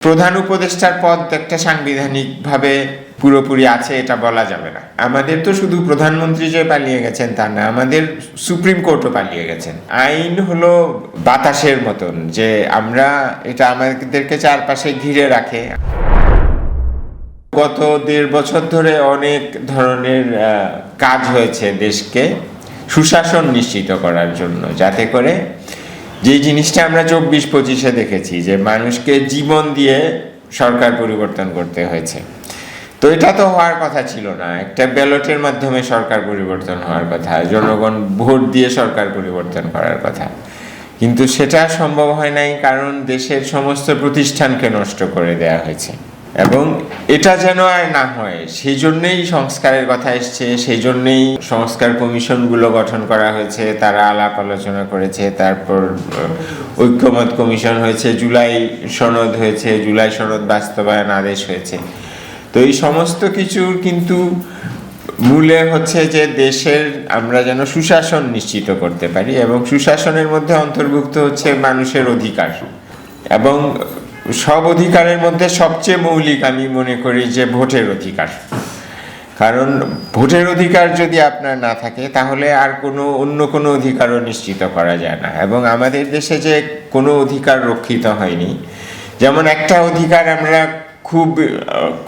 প্রধান উপদেষ্টার পদ একটা সাংবিধানিকভাবে পুরোপুরি আছে এটা বলা যাবে না। আমাদের তো শুধু প্রধানমন্ত্রী যে পালিয়ে গেছেন তা না, আমাদের সুপ্রিম কোর্টও পালিয়ে গেছেন। আইন হলো বাতাসের মতন, যে আমরা এটা আমাদেরকে চারপাশে ঘিরে রাখে। গত 1.5 বছর ধরে অনেক ধরনের কাজ হয়েছে দেশকে সুশাসন নিশ্চিত করার জন্য, যাতে করে যে জিনিসটা আমরা 24-25-এ দেখেছি যে মানুষকে জীবন দিয়ে সরকার পরিবর্তন করতে হয়েছে। তো এটা তো হওয়ার কথা ছিল না, একটা ব্যালটের মাধ্যমে সরকার পরিবর্তন হওয়ার কথা, জনগণ ভোট দিয়ে সরকার পরিবর্তন করার কথা, কিন্তু সেটা সম্ভব হয় নাই, কারণ দেশের সমস্ত প্রতিষ্ঠানকে নষ্ট করে দেয়া হয়েছে। এবং এটা যেন আর না হয় সেই জন্যেই সংস্কারের কথা এসছে, সেই জন্যেই সংস্কার কমিশনগুলো গঠন করা হয়েছে, তারা আলাপ আলোচনা করেছে, তারপর ঐক্যমত কমিশন হয়েছে, জুলাই সনদ হয়েছে, জুলাই সনদ বাস্তবায়ন আদেশ হয়েছে। তো এই সমস্ত কিছুর কিন্তু মূলে হচ্ছে যে দেশের আমরা যেন সুশাসন নিশ্চিত করতে পারি, এবং সুশাসনের মধ্যে অন্তর্ভুক্ত হচ্ছে মানুষের অধিকার। এবং সব অধিকারের মধ্যে সবচেয়ে মৌলিক আমি মনে করি যে ভোটের অধিকার। কারণ ভোটের অধিকার যদি আপনার না থাকে তাহলে আর অন্য কোনো অধিকারও নিশ্চিত করা যায় না। এবং আমাদের দেশে যে কোনো অধিকার রক্ষিত হয়নি, যেমন একটা অধিকার আমরা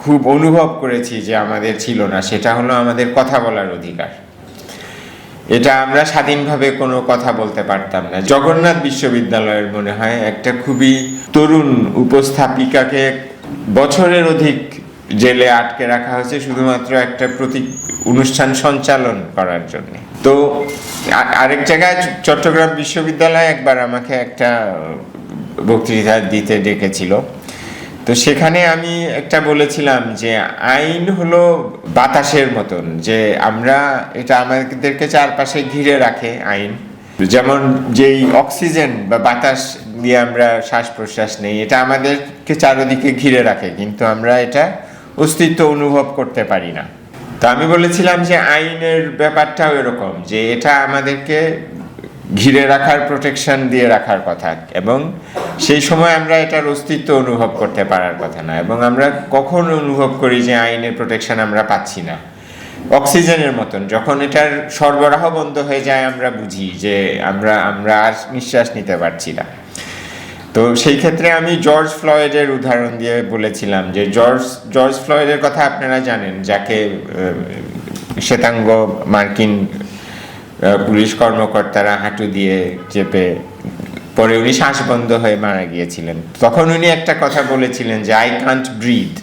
খুব অনুভব করেছি যে আমাদের ছিল না, সেটা হলো আমাদের কথা বলার অধিকার। এটা আমরা স্বাধীনভাবে কোনো কথা বলতে পারতাম না। জগন্নাথ বিশ্ববিদ্যালয়ের মনে হয় একটা খুবই তরুণ উপস্থাপিকাকে বছরের অধিক জেলে আটকে রাখা হয়েছে শুধুমাত্র একটা অনুষ্ঠান সঞ্চালন করার জন্য। তো আরেক জায়গায় চট্টগ্রাম বিশ্ববিদ্যালয় একবার আমাকে একটা বক্তৃতা দিতে ডেকেছিল। তো সেখানে আমি একটা বলেছিলাম যে আইন হলো বাতাসের মতন, যে আমরা এটা আমাদেরকে চারপাশে ঘিরে রাখে আইন। যেমন যেই অক্সিজেন বা বাতাস দিয়ে আমরা শ্বাস প্রশ্বাস নেই, এটা আমাদেরকে চারদিকে ঘিরে রাখে, কিন্তু আমরা এটা অস্তিত্ব অনুভব করতে পারি না। তো আমি বলেছিলাম যে আইনের ব্যাপারটাও এরকম, যে এটা আমাদেরকে ঘিরে রাখার, প্রোটেকশন দিয়ে রাখার কথা, এবং সেই সময় আমরা এটার অস্তিত্ব অনুভব করতে পারার কথা না। এবং আমরা কখন অনুভব করি যে আইনের প্রোটেকশন আমরা পাচ্ছি না? অক্সিজেনের মতন, যখন এটার সরবরাহ বন্ধ হয়ে যায় আমরা বুঝি যে আমরা আর নিঃশ্বাস নিতে পারছি না। তো সেই ক্ষেত্রে আমি জর্জ ফ্লয়েডের উদাহরণ দিয়ে বলেছিলাম যে জর্জ ফ্লয়েডের কথা আপনারা জানেন, যাকে শ্বেতাঙ্গ মার্কিন পুলিশ কর্মকর্তারা হাঁটু দিয়ে চেপে পরে উনি শ্বাস বন্ধ হয়ে মারা গিয়েছিলেন। তখন উনি একটা কথা বলেছিলেন যে আই কান্ট ব্রিথ।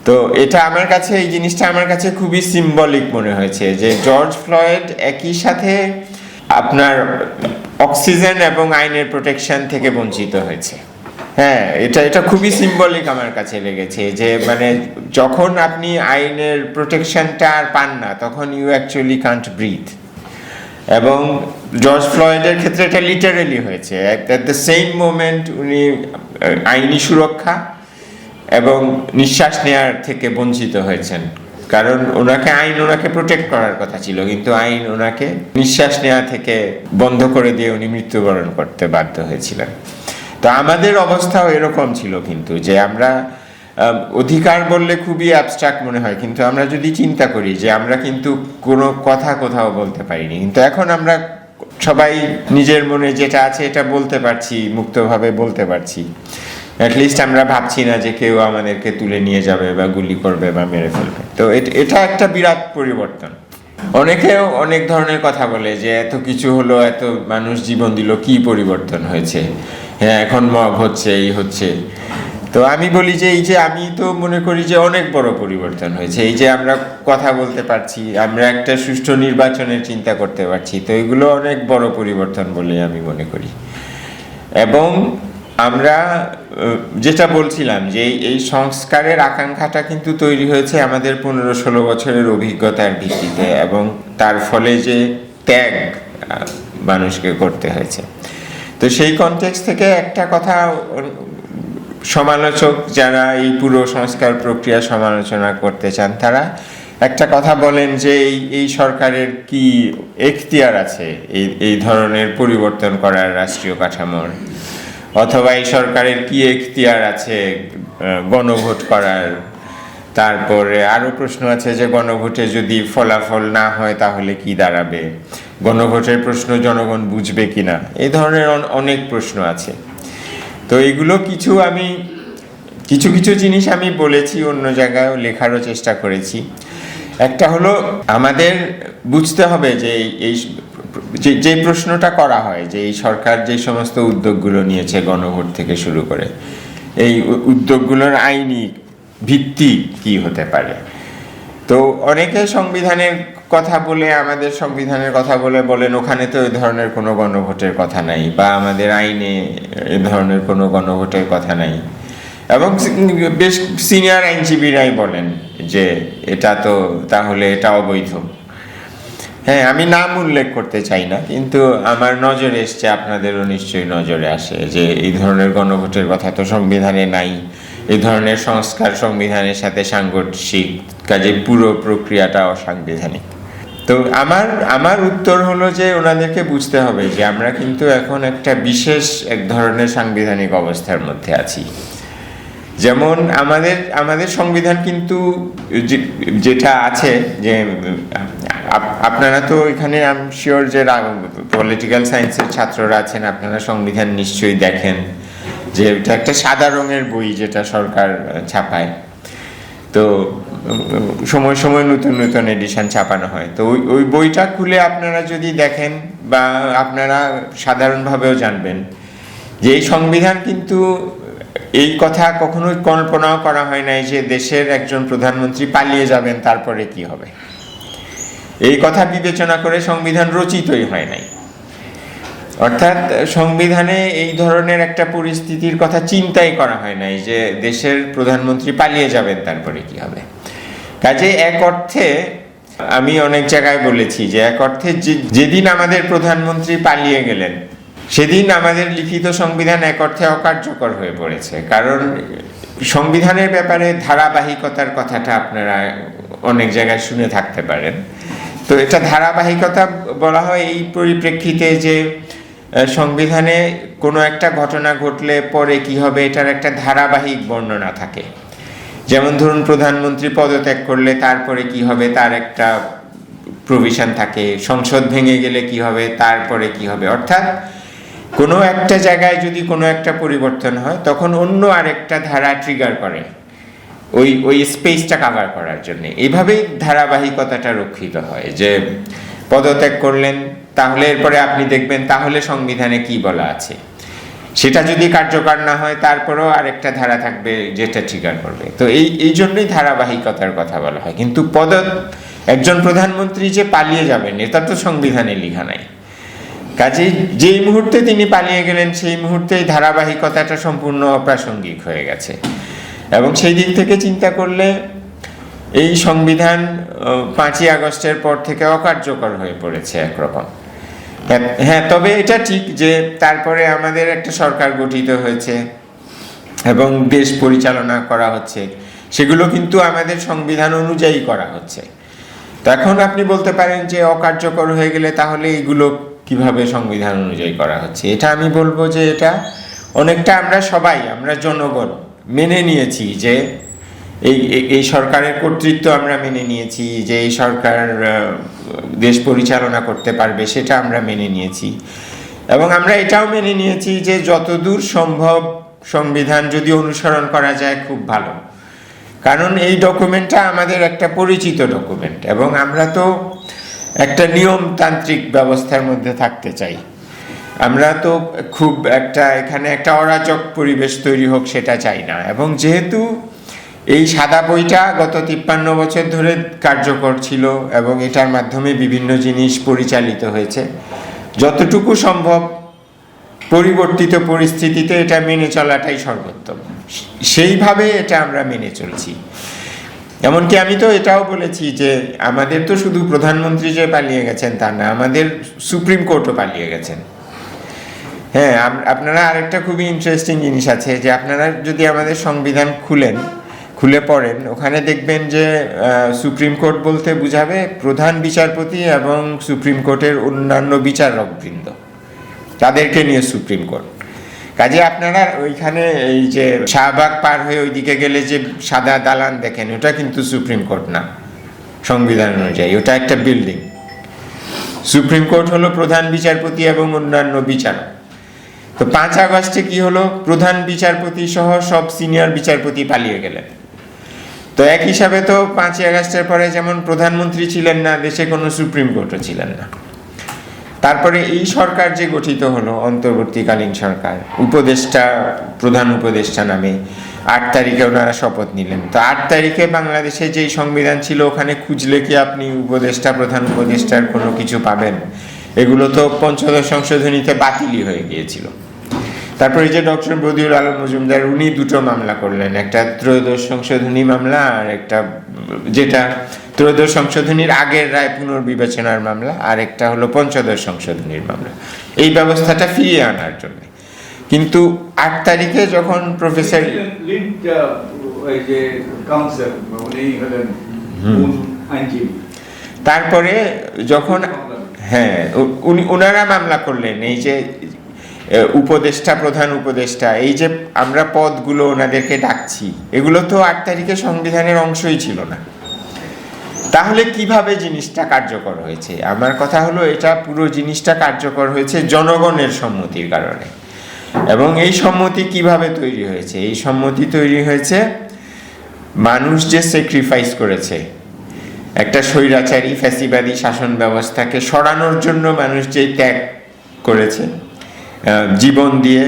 তো এটা আমার কাছে, এই জিনিসটা আমার কাছে খুবই সিম্বলিক মনে হয়েছে, যে জর্জ ফ্লয়েড একই সাথে আপনার অক্সিজেন এবং আইনের প্রোটেকশন থেকে বঞ্চিত হয়েছে। হ্যাঁ, এটা খুবই সিম্বলিক আমার কাছে লেগেছে, যে মানে যখন আপনি আইনের প্রোটেকশনটা আর পান না তখন ইউ অ্যাকচুয়ালি কান্ট ব্রিথ। এবং জর্জ ফ্লয়েডের ক্ষেত্রে এটা লিটারেলি হয়েছে। অ্যাট দ্য সেম মোমেন্ট উনি আইনি সুরক্ষা এবং নিঃশ্বাস নেওয়ার থেকে বঞ্চিত হয়েছেন, কারণ আইন ওনাকে প্রোটেক্ট করার কথা ছিল, কিন্তু আইন ওনাকে নিঃশ্বাস নেওয়া থেকে বন্ধ করে দিয়ে উনি মৃত্যুবরণ করতে বাধ্য হয়েছিলেন। তো আমাদের অবস্থাও এরকম ছিল, কিন্তু যে আমরা অধিকার বললে খুবই অ্যাবস্ট্রাক্ট মনে হয়, কিন্তু আমরা যদি চিন্তা করি যে আমরা কিন্তু কোনো কথা কোথাও বলতে পারিনি, কিন্তু এখন আমরা সবাই নিজের মনে যেটা আছে এটা বলতে পারছি, মুক্তভাবে বলতে পারছি। অ্যাটলিস্ট আমরা ভাবছি না যে কেউ আমাদেরকে তুলে নিয়ে যাবে বা গুলি করবে বা মেরে ফেলবে। তো এটা একটা বিরাট পরিবর্তন। অনেকেও অনেক ধরনের কথা বলে যে এত কিছু হলো, এত মানুষ জীবন দিল, কি পরিবর্তন হয়েছে? হ্যাঁ, এখন মব হচ্ছে, এই হচ্ছে। তো আমি বলি যে এই যে আমি তো মনে করি যে অনেক বড় পরিবর্তন হয়েছে। এই যে আমরা কথা বলতে পারছি, আমরা একটা সুষ্ঠু নির্বাচনের চিন্তা করতে পারছি, তো এগুলো অনেক বড় পরিবর্তন বলে আমি মনে করি। এবং আমরা যেটা বলছিলাম যে এই সংস্কারের আকাঙ্ক্ষাটা কিন্তু তৈরি হয়েছে আমাদের 15-16 বছরের অভিজ্ঞতার ভিত্তিতে, এবং তার ফলে যে ত্যাগ মানুষকে করতে হয়েছে। তো সেই কনটেক্সট থেকে একটা কথা সমালোচক যারা এই পুরো সংস্কার প্রক্রিয়া সমালোচনা করতে চান, তারা একটা কথা বলেন যে এই সরকারের কি এখতিয়ার আছে এই ধরনের পরিবর্তন করার রাষ্ট্রীয় কাঠামোর, অথবা এই সরকারের কি এখতিয়ার আছে গণভোট করার। তারপরে আরও প্রশ্ন আছে যে গণভোটে যদি ফলাফল না হয় তাহলে কি দাঁড়াবে, গণভোটের প্রশ্ন জনগণ বুঝবে কিনা, এই ধরনের অনেক প্রশ্ন আছে। তো এগুলো কিছু কিছু জিনিস আমি বলেছি, অন্য জায়গায় লেখারও চেষ্টা করেছি। একটা হলো আমাদের বুঝতে হবে যে যে প্রশ্নটা করা হয় যে এই সরকার যে সমস্ত উদ্যোগগুলো নিয়েছে গণভোট থেকে শুরু করে, এই উদ্যোগগুলোর আইনি ভিত্তি কি হতে পারে। তো অনেকে সংবিধানের কথা বলে, আমাদের সংবিধানের কথা বলেন ওখানে তো এই ধরনের কোনো গণভোটের কথা নাই, বা আমাদের আইনে এ ধরনের কোনো গণভোটের কথা নাই। এবং বেশ সিনিয়র আইনজীবীরাই বলেন যে এটা তো তাহলে এটা অবৈধ। হ্যাঁ, আমি নাম উল্লেখ করতে চাই না, কিন্তু আমার নজরে এসছে, আপনাদেরও নিশ্চয়ই নজরে আসে যে এই ধরনের গণভোটের কথা তো সংবিধানে নাই, এই ধরনের সংস্কার সংবিধানের সাথে সাংঘর্ষিক, কাজে পুরো প্রক্রিয়াটা অসাংবিধানিক। তো আমার উত্তর হলো যে ওনাদেরকে বুঝতে হবে যে আমরা কিন্তু এখন একটা বিশেষ এক ধরনের সাংবিধানিক অবস্থার মধ্যে আছি। যেমন আমাদের সংবিধান কিন্তু যেটা আছে যে আপনারা তো এখানে আই এম শিওর যে পলিটিক্যাল সায়েন্সের ছাত্ররা আছেন, আপনারা সংবিধান নিশ্চয়ই দেখেন, যে এটা একটা সাদা রঙের বই যেটা সরকার ছাপায়। তো সময় সময় নতুন নতুন এডিশন ছাপানো হয়। তো ওই বইটা খুলে আপনারা যদি দেখেন, বা আপনারা সাধারণভাবেও জানবেন যে এই সংবিধান কিন্তু এই কথা কখনো কল্পনাও করা হয় নাই যে দেশের একজন প্রধানমন্ত্রী পালিয়ে যাবেন তারপরে কি হবে। এই কথা বিবেচনা করে সংবিধান রচিতই হয় নাই। অর্থাৎ সংবিধানে এই ধরনের একটা পরিস্থিতির কথা চিন্তাই করা হয় নাই যে দেশের প্রধানমন্ত্রী পালিয়ে যাবেন তারপরে কি হবে। কাজে এক অর্থে আমি অনেক জায়গায় বলেছি যে এক অর্থে যেদিন আমাদের প্রধানমন্ত্রী পালিয়ে গেলেন সেদিন আমাদের লিখিত সংবিধান এক অর্থে অকার্যকর হয়ে পড়েছে। কারণ সংবিধানের ব্যাপারে ধারাবাহিকতার কথাটা আপনারা অনেক জায়গায় শুনে থাকতে পারেন। তো এটা ধারাবাহিকতা বলা হয় এই পরিপ্রেক্ষিতে যে সংবিধানে কোনো একটা ঘটনা ঘটলে পরে কি হবে এটার একটা ধারাবাহিক বর্ণনা থাকে। যেমন ধরুন প্রধানমন্ত্রী পদত্যাগ করলে তারপরে কি হবে তার একটা প্রভিশন থাকে, সংসদ ভেঙে গেলে কি হবে তারপরে কি হবে। অর্থাৎ কোনো একটা জায়গায় যদি কোনো একটা পরিবর্তন হয় তখন অন্য আরেকটা ধারা ট্রিগার করে ওই স্পেসটা কাভার করার জন্য। এইভাবেই ধারাবাহিকতাটা রক্ষিত হয় যে পদত্যাগ করলেন তাহলে এরপরে আপনি দেখবেন তাহলে সংবিধানে কি বলা আছে, সেটা যদি কার্যকর না হয় তারপরেও আরেকটা ধারা থাকবে যেটা ট্রিগার করবে। তো এই জন্যই ধারাবাহিকতার কথা বলা হয়। কিন্তু একজন প্রধানমন্ত্রী যে পালিয়ে যাবেন এটা তো সংবিধানে লেখা নাই। কাজেই যেই মুহূর্তে তিনি পালিয়ে গেলেন সেই মুহূর্তেই ধারাবাহিকতাটা সম্পূর্ণ অপ্রাসঙ্গিক হয়ে গেছে। এবং সেই দিক থেকে চিন্তা করলে এই সংবিধান 5ই আগস্টের পর থেকে অকার্যকর হয়ে পড়েছে একরকম। হ্যাঁ, তবে এটা ঠিক যে তারপরে আমাদের একটা সরকার গঠিত হয়েছে এবং দেশ পরিচালনা করা হচ্ছে, সেগুলো কিন্তু আমাদের সংবিধান অনুযায়ী করা হচ্ছে। তো এখন আপনি বলতে পারেন যে অকার্যকর হয়ে গেলে তাহলে এইগুলো কিভাবে সংবিধান অনুযায়ী করা হচ্ছে। এটা আমি বলবো যে এটা অনেকটা আমরা জনগণ মেনে নিয়েছি যে এই সরকারের কর্তৃত্ব আমরা মেনে নিয়েছি, যে এই সরকার দেশ পরিচালনা করতে পারবে সেটা আমরা মেনে নিয়েছি। এবং আমরা এটাও মেনে নিয়েছি যে যতদূর সম্ভব সংবিধান যদি অনুসরণ করা যায় খুব ভালো। কারণ এই ডকুমেন্টটা আমাদের একটা পরিচিত ডকুমেন্ট এবং আমরা তো একটা নিয়মতান্ত্রিক ব্যবস্থার মধ্যে থাকতে চাই। আমরা তো খুব এখানে একটা অরাজক পরিবেশ তৈরি হোক সেটা চাই না। এবং যেহেতু এই সাদা বইটা গত 53 বছর ধরে কার্যকর ছিল এবং এটার মাধ্যমে বিভিন্ন জিনিস পরিচালিত হয়েছে, যতটুকু সম্ভব পরিবর্তিত পরিস্থিতিতে এটা মেনে চলাটাই সর্বোত্তম। সেইভাবে এটা আমরা মেনে চলছি। এমনকি আমি তো এটাও বলেছি যে আমাদের তো শুধু প্রধানমন্ত্রী যে পালিয়ে গেছেন তা না, আমাদের সুপ্রিম কোর্টও পালিয়ে গেছেন। হ্যাঁ, আপনারা আরেকটা খুবই ইন্টারেস্টিং জিনিস আছে যে আপনারা যদি আমাদের সংবিধান খুলে পড়েন, ওখানে দেখবেন যে সুপ্রিম কোর্ট বলতে বুঝাবে প্রধান বিচারপতি এবং সুপ্রিম কোর্টের অন্যান্য বিচারকবৃন্দ, তাদেরকে নিয়ে সুপ্রিম কোর্ট। কাজে আপনারা ওইখানে এই যে শাহবাগ পার হয়ে ওইদিকে গেলে যে সাদা দালান দেখেন, ওটা কিন্তু সুপ্রিম কোর্ট না সংবিধান অনুযায়ী, ওটা একটা বিল্ডিং। সুপ্রিম কোর্ট হলো প্রধান বিচারপতি এবং অন্যান্য বিচারক। তো 5 আগস্টে কি হলো, প্রধান বিচারপতি সহ সব সিনিয়র বিচারপতি পালিয়ে গেলেন। তো এক হিসাবে তো 5 আগস্টের পরে যেমন প্রধানমন্ত্রী ছিলেন না, দেশে কোনো সুপ্রিম কোর্টও ছিলেন না। তারপরে এই সরকার যে গঠিত হলো, অন্তর্বর্তীকালীন সরকার, উপদেষ্টা, প্রধান উপদেষ্টা নামে 8 তারিখে ওনারা শপথ নিলেন। তো 8 তারিখে বাংলাদেশে যেই সংবিধান ছিল, ওখানে খুঁজলে কি আপনি উপদেষ্টা, প্রধান উপদেষ্টার কোনো কিছু পাবেন? এগুলো তো পঞ্চদশ সংশোধনীতে বাতিলই হয়ে গিয়েছিল। তারপরে যে ডক্টর বদিউল আলম মজুমদার, উনি 2টো মামলা করলেন, একটা ত্রয়োদশ সংশোধনী মামলা আর একটা যেটা ত্রয়োদশ সংশোধনীর আগের রায় পুনর্বিবেচনার মামলা, আর একটা হলো পঞ্চদশ সংশোধনীর মামলা, এই ব্যবস্থাটা ফিরিয়ে আনার জন্য। কিন্তু 8 তারিখে যখন প্রফেসর তারপরে যখন ওনারা মামলা করলেন, এই যে উপদেষ্টা, প্রধান উপদেষ্টা, এই যে আমরা পদগুলো ওনাদেরকে ডাকছি, এগুলো তো 8 তারিখে সংবিধানের অংশই ছিল না। তাহলে কিভাবে জিনিসটা কার্যকর হয়েছে? আমার কথা হলো, এটা পুরো জিনিসটা কার্যকর হয়েছে জনগণের সম্মতির কারণে। এবং এই সম্মতি কিভাবে তৈরি হয়েছে? এই সম্মতি তৈরি হয়েছে মানুষ যে স্যাক্রিফাইস করেছে, একটা স্বৈরাচারী ফ্যাসিবাদী শাসন ব্যবস্থাকে সরানোর জন্য মানুষ যেই ত্যাগ করেছে, জীবন দিয়ে,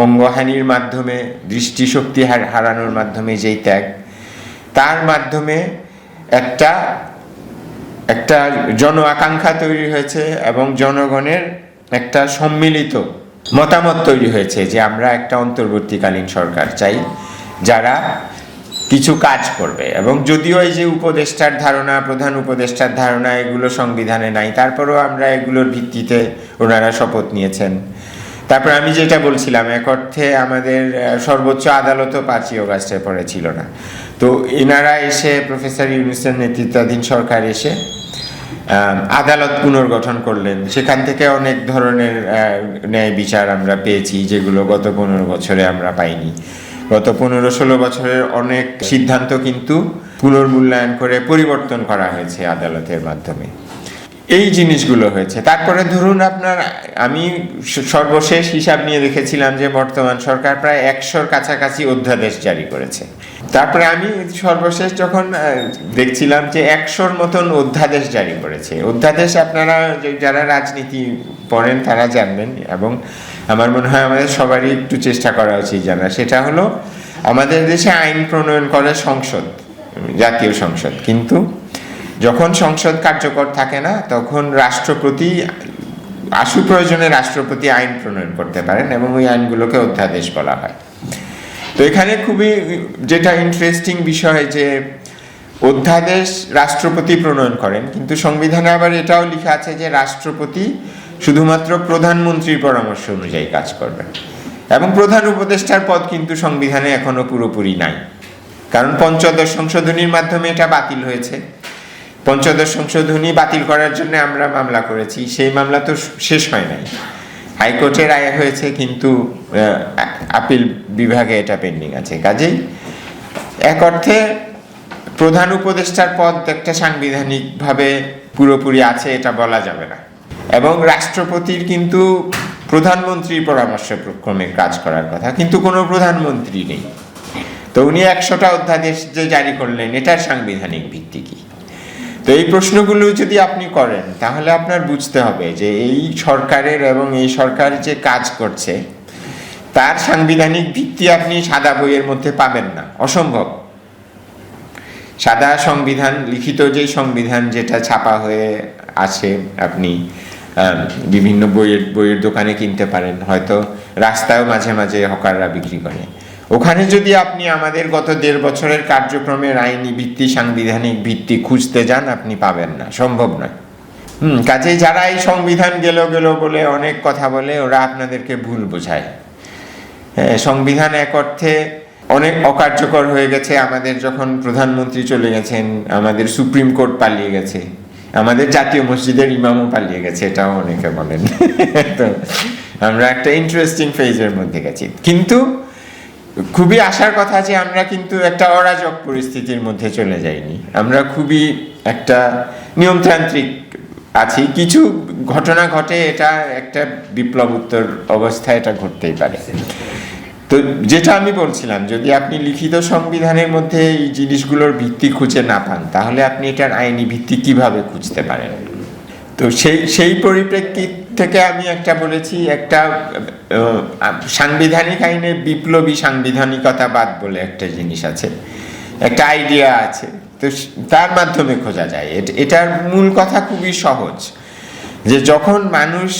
অঙ্গহানির মাধ্যমে, দৃষ্টিশক্তি হারানোর মাধ্যমে যেই ত্যাগ, তার মাধ্যমে একটা জন আকাঙ্ক্ষা তৈরি হয়েছে এবং জনগণের একটা সম্মিলিত মতামত তৈরি হয়েছে যে আমরা একটা অন্তর্বর্তীকালীন সরকার চাই যারা কিছু কাজ করবে। এবং যদিও এই যে উপদেষ্টার ধারণা, প্রধান উপদেষ্টার ধারণা, এগুলো সংবিধানে নাই, তারপরেও আমরা এগুলোর ভিত্তিতে ওনারা শপথ নিয়েছেন। তারপর আমি যেটা বলছিলাম, এক অর্থে আমাদের সর্বোচ্চ আদালতও 5 আগস্টের পরে ছিল না। তো এনারা এসে, প্রফেসর ইউনূসের নেতৃত্বাধীন সরকার এসে আদালত পুনর্গঠন করলেন। সেখান থেকে অনেক ধরনের ন্যায় বিচার আমরা পেয়েছি, যেগুলো গত 15 বছরে আমরা পাইনি। গত 15-16 বছরের অনেক সিদ্ধান্ত কিন্তু পুনর্মূল্যায়ন করে পরিবর্তন করা হয়েছে আদালতের মাধ্যমে। এই জিনিসগুলো হয়েছে। তারপরে ধরুন আপনার, আমি সর্বশেষ হিসাব নিয়ে দেখেছিলাম যে বর্তমান সরকার প্রায় 100-র কাছাকাছি অধ্যাদেশ জারি করেছে। তারপরে আমি সর্বশেষ যখন দেখছিলাম যে 100-র মতন অধ্যাদেশ জারি করেছে। অধ্যাদেশ আপনারা যারা রাজনীতি পড়েন তারা জানবেন, এবং আমার মনে হয় আমাদের সবারই একটু চেষ্টা করা উচিত জানা। সেটা হলো, আমাদের দেশে আইন প্রণয়ন করে সংসদ, জাতীয় সংসদ, কিন্তু যখন সংসদ কার্যকর থাকে না, তখন রাষ্ট্রপতি, আশু প্রয়োজনে রাষ্ট্রপতি আইন প্রণয়ন করতে পারেন, এবং ওই আইনগুলোকে অধ্যাদেশ বলা হয়। তো এখানে খুবই যেটা ইন্টারেস্টিং বিষয়, যে অধ্যাদেশ রাষ্ট্রপতি প্রণয়ন করেন, কিন্তু সংবিধানে আবার এটাও লেখা আছে যে রাষ্ট্রপতি শুধুমাত্র প্রধানমন্ত্রীর পরামর্শ অনুযায়ী কাজ করবেন। এবং প্রধান উপদেষ্টার পদ কিন্তু সংবিধানে এখনো পুরোপুরি নাই, কারণ পঞ্চদশ সংশোধনীর মাধ্যমে এটা বাতিল হয়েছে। পঞ্চদশ সংশোধনী বাতিল করার জন্য আমরা মামলা করেছি, সেই মামলা তো শেষ হয় নাই, হাইকোর্টের রায় হয়েছে, কিন্তু আপিল বিভাগে এটা পেন্ডিং আছে। কাজেই এক অর্থে প্রধান উপদেষ্টার পদ একটা সাংবিধানিকভাবে পুরোপুরি আছে এটা বলা যাবে না। এবং রাষ্ট্রপতির কিন্তু প্রধানমন্ত্রীর পরামর্শক্রমে কাজ করার কথা, কিন্তু কোনো প্রধানমন্ত্রী নেই। তো উনি 100টা অধ্যাদেশ যে জারি করলেন, এটার সাংবিধানিক ভিত্তি কি? তো এই প্রশ্নগুলো যদি আপনি করেন, তাহলে আপনার বুঝতে হবে যে এই সরকারের এবং এই সরকার যে কাজ করছে তার সাংবিধানিক ভিত্তি আপনি সাদা বইয়ের মধ্যে পাবেন না, অসম্ভব। সাদা সংবিধান, লিখিত যে সংবিধান যেটা ছাপা হয়ে আছে, আপনি বিভিন্ন বইয়ের দোকানে কিনতে পারেন, হয়তো রাস্তায়ও মাঝে মাঝে হকাররা বিক্রি করে, ওখানে যদি আপনি আমাদের গত 1.5 বছরের কার্যক্রমের আইনি ভিত্তি, সাংবিধানিক ভিত্তি খুঁজতে যান, আপনি পাবেন না, সম্ভব নয়। কাজেই যারা এই সংবিধান গেল বলে অনেক কথা বলে, ওরা আপনাদেরকে ভুল বোঝায়। হ্যাঁ, সংবিধান এক অর্থে অনেক অকার্যকর হয়ে গেছে। আমাদের যখন প্রধানমন্ত্রী চলে গেছেন, আমাদের সুপ্রিম কোর্ট পালিয়ে গেছে, আমাদের জাতীয় মসজিদের ইমামও পালিয়ে গেছে, এটাও অনেকে বলেন। তো আমরা একটা ইন্টারেস্টিং ফেজের মধ্যে গেছি, কিন্তু খুবই আশার কথা যে আমরা কিন্তু একটা অরাজক পরিস্থিতির মধ্যে চলে যাইনি। আমরা খুবই একটা নিয়মতান্ত্রিক আছি। কিছু ঘটনা ঘটে, এটা একটা বিপ্লব উত্তর অবস্থায় এটা ঘটতেই পারে। তো যেটা আমি বলছিলাম, যদি আপনি লিখিত সংবিধানের মধ্যে এই জিনিসগুলোর ভিত্তি খুঁজে না পান, তাহলে আপনি এটার আইনি ভিত্তি কিভাবে খুঁজতে পারেন? তো সেই পরিপ্রেক্ষিত থেকে আমি একটা বলেছি, একটা সাংবিধানিক আইনে বিপ্লবী সাংবিধানিকতাবাদ বলে একটা জিনিস আছে, একটা আইডিয়া আছে। তো তার মাধ্যমে খোঁজা যায়। এটার মূল কথা খুবই সহজ, যে যখন মানুষ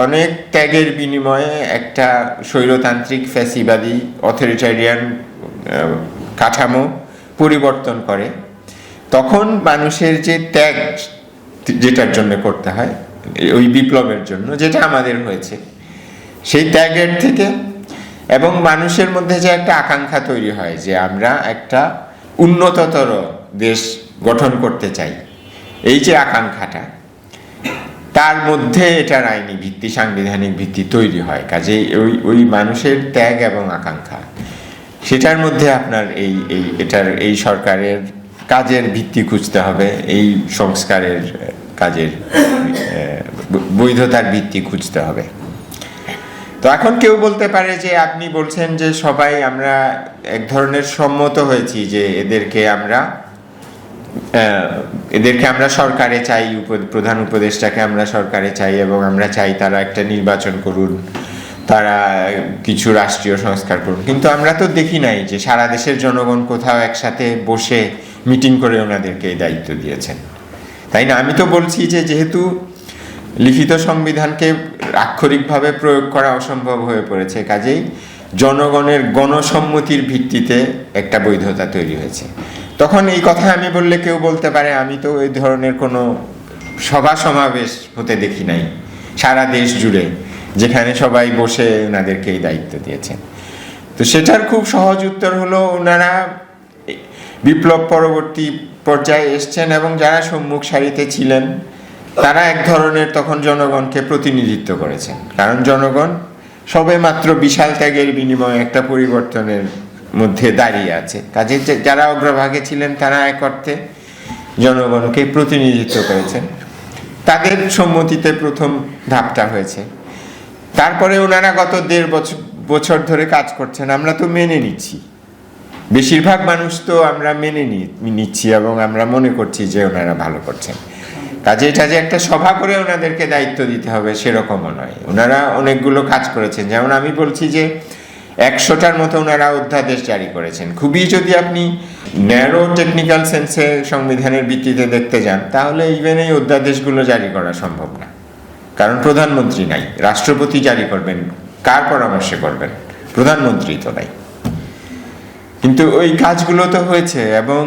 অনেক ত্যাগের বিনিময়ে একটা স্বৈরতান্ত্রিক ফ্যাসিবাদী অথরিটারিয়ান কাঠামো পরিবর্তন করে, তখন মানুষের যে ত্যাগ যেটার জন্য করতে হয়, ওই বিপ্লবের জন্য, যেটা আমাদের হয়েছে, সেই ত্যাগের থেকে এবং মানুষের মধ্যে যে একটা আকাঙ্ক্ষা তৈরি হয় যে আমরা একটা উন্নততর দেশ গঠন করতে চাই, এই যে আকাঙ্ক্ষাটা, তার মধ্যে এটার আইনি ভিত্তি, সাংবিধানিক ভিত্তি তৈরি হয়। কাজেই ওই মানুষের ত্যাগ এবং আকাঙ্ক্ষা, সেটার মধ্যে আপনার এই সরকারের কাজের ভিত্তি খুঁজতে হবে, এই সংস্কারের কাজের বৈধতার ভিত্তি খুঁজতে হবে। তো এখন কেউ বলতে পারে যে আপনি বলছেন যে সবাই আমরা এক ধরনের সম্মত হয়েছি যে এদেরকে আমরা সরকারে চাই, প্রধান উপদেষ্টাকে আমরা সরকারে চাই, এবং আমরা চাই তারা একটা নির্বাচন করুন, তারা কিছু রাষ্ট্রীয় সংস্কার করুন। কিন্তু আমরা তো দেখি নাই যে সারা দেশের জনগণ কোথাও একসাথে বসে মিটিং করে ওনাদেরকে এই দায়িত্ব দিয়েছেন, তাই না? আমি তো বলছি যে যেহেতু লিখিত সংবিধানকে আক্ষরিকভাবে প্রয়োগ করা অসম্ভব হয়ে পড়েছে, কাজেই জনগণের গণসম্মতির ভিত্তিতে একটা বৈধতা তৈরি হয়েছে। তখন এই কথা আমি বললে কেউ বলতে পারে আমি তো এই ধরনের কোনো সভা সমাবেশ হতে দেখি নাই সারা দেশ জুড়ে যেখানে সবাই বসে ওনাদেরকে এই দায়িত্ব দিয়েছেন। তো সেটার খুব সহজ উত্তর হলো, ওনারা বিপ্লব পরবর্তী পর্যায়ে এসছেন এবং যারা সম্মুখ সারিতে ছিলেন তারা এক ধরনের তখন জনগণকে প্রতিনিধিত্ব করেছেন, কারণ জনগণ সবে মাত্র বিশাল ত্যাগের বিনিময়ে একটা পরিবর্তনের মধ্যে দাঁড়িয়ে আছে। কাজে যারা অগ্রভাগে ছিলেন তারা এক অর্থে জনগণকে প্রতিনিধিত্ব করেছেন, তাদের সম্মতিতে প্রথম ধাপটা হয়েছে। তারপরে ওনারা গত 1.5 বছর ধরে কাজ করছেন, আমরা তো মেনে নিচ্ছি, বেশিরভাগ মানুষ তো আমরা মেনে নিচ্ছি এবং আমরা মনে করছি যে ওনারা ভালো করছেন। কাজে এটা যে একটা সভা করে ওনাদেরকে দায়িত্ব দিতে হবে সেরকমও নয়। ওনারা অনেকগুলো কাজ করেছেন, যেমন আমি বলছি যে 100টার মতো ওনারা অধ্যাদেশ জারি করেছেন। খুবই যদি আপনি ন্যারো টেকনিক্যাল সেন্সে সংবিধানের ভিত্তিতে দেখতে যান, তাহলে ইভেন এই অধ্যাদেশগুলো জারি করা সম্ভব না, কারণ প্রধানমন্ত্রী নাই। রাষ্ট্রপতি জারি করবেন, কার পরামর্শে করবেন? প্রধানমন্ত্রী তো নাই। কিন্তু ওই কাজগুলো তো হয়েছে এবং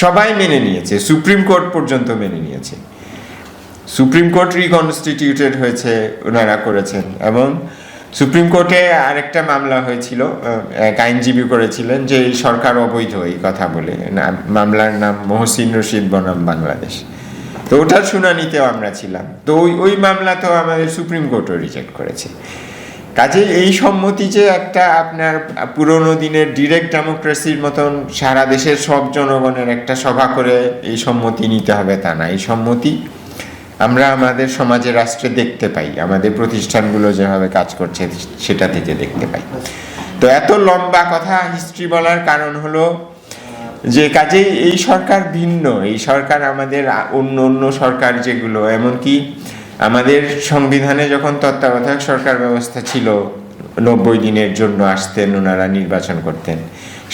সবাই মেনে নিয়েছে, সুপ্রিম কোর্ট পর্যন্ত মেনে নিয়েছে। সুপ্রিম কোর্ট রিকনস্টিটিউটেড হয়েছে, ওনারা করেছেন। এবং সুপ্রিম কোর্টে আরেকটা মামলা হয়েছিল, এক আইনজীবী করেছিলেন যে এই সরকার অবৈধ, এই কথা বলে। মামলার নাম মহসিন রশিদ বনাম বাংলাদেশ। তো ওটার শুনানিতেও আমরা ছিলাম। তো ওই মামলা তো আমাদের সুপ্রিম কোর্টও রিজেক্ট করেছে। কাজে এই সম্মতি যে একটা আপনার পুরোনো দিনের ডিরেক্ট ডেমোক্রেসির মতন সারা দেশের সব জনগণের একটা সভা করে এই সম্মতি নিতে হবে তা না। এই সম্মতি আমরা আমাদের সমাজে, রাষ্ট্রে দেখতে পাই, আমাদের প্রতিষ্ঠানগুলো যেভাবে কাজ করছে সেটা থেকে দেখতে পাই। তো এত লম্বা কথা হিস্ট্রি বলার কারণ হলো যে কাজেই এই সরকার ভিন্ন। এই সরকার আমাদের অন্য সরকার যেগুলো, এমনকি আমাদের সংবিধানে যখন তত্ত্বাবধায়ক সরকার ব্যবস্থা ছিল, 90 দিনের জন্য আসতেন ওনারা, নির্বাচন করতেন,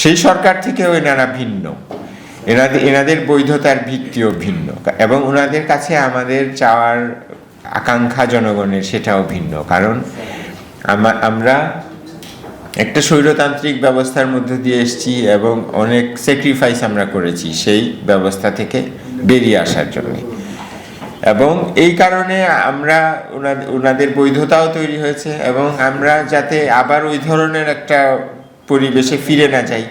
সেই সরকার থেকেও এনারা ভিন্ন। এনাদের বৈধতার ভিত্তিও ভিন্ন এবং ওনাদের কাছে আমাদের চাওয়ার আকাঙ্ক্ষা জনগণের সেটাও ভিন্ন। কারণ আমরা একটা স্বৈরতান্ত্রিক ব্যবস্থার মধ্যে দিয়ে এসেছি এবং অনেক স্যাক্রিফাইস আমরা করেছি সেই ব্যবস্থা থেকে বেরিয়ে আসার জন্য। এবং এই কারণে আমরা ওনাদের বৈধতাও তৈরি হয়েছে এবং আমরা যাতে আবার ওই ধরনের একটা পরিবেশে ফিরে না যাই,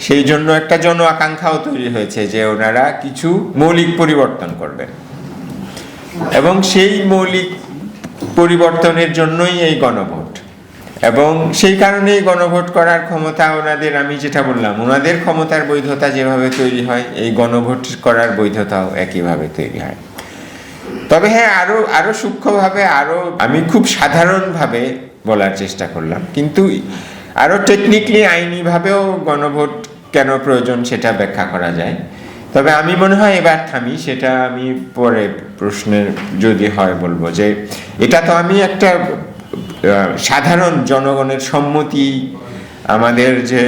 সেই জন্য একটা জন আকাঙ্ক্ষাও তৈরি হয়েছে যে ওনারা কিছু মৌলিক পরিবর্তন করবেন। এবং সেই মৌলিক পরিবর্তনের জন্যই এই গণভোট, এবং সেই কারণেই গণভোট করার ক্ষমতা ওনাদের, আমি যেটা বললাম, ওনাদের ক্ষমতার বৈধতা যেভাবে তৈরি হয় এই গণভোট করার বৈধতাও একইভাবে তৈরি হয়। তবে হ্যাঁ, আরো সূক্ষ্মভাবে, আমি খুব সাধারণভাবে বলার চেষ্টা করলাম, কিন্তু আরো টেকনিক্যালি আইনিভাবেও গণভোট কেন প্রয়োজন সেটা ব্যাখ্যা করা যায়। তবে আমি মনে হয় এবার থামি, সেটা আমি পরে প্রশ্নের যদি হয় বলবো, যে এটা তো আমি একটা সাধারণ জনগণের সম্মতি, আমাদের যে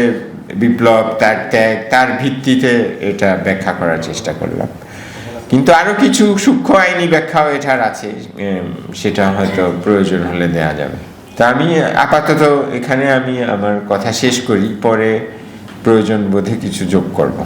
বিপ্লব, তার ত্যাগ, তার ভিত্তিতে এটা ব্যাখ্যা করার চেষ্টা করলাম। কিন্তু আরো কিছু সূক্ষ্ম আইনি ব্যাখ্যাও এটার আছে, সেটা হয়তো প্রয়োজন হলে দেয়া যাবে। তা আমি আপাতত এখানে আমি আমার কথা শেষ করি, পরে প্রয়োজন বোধে কিছু যোগ করব।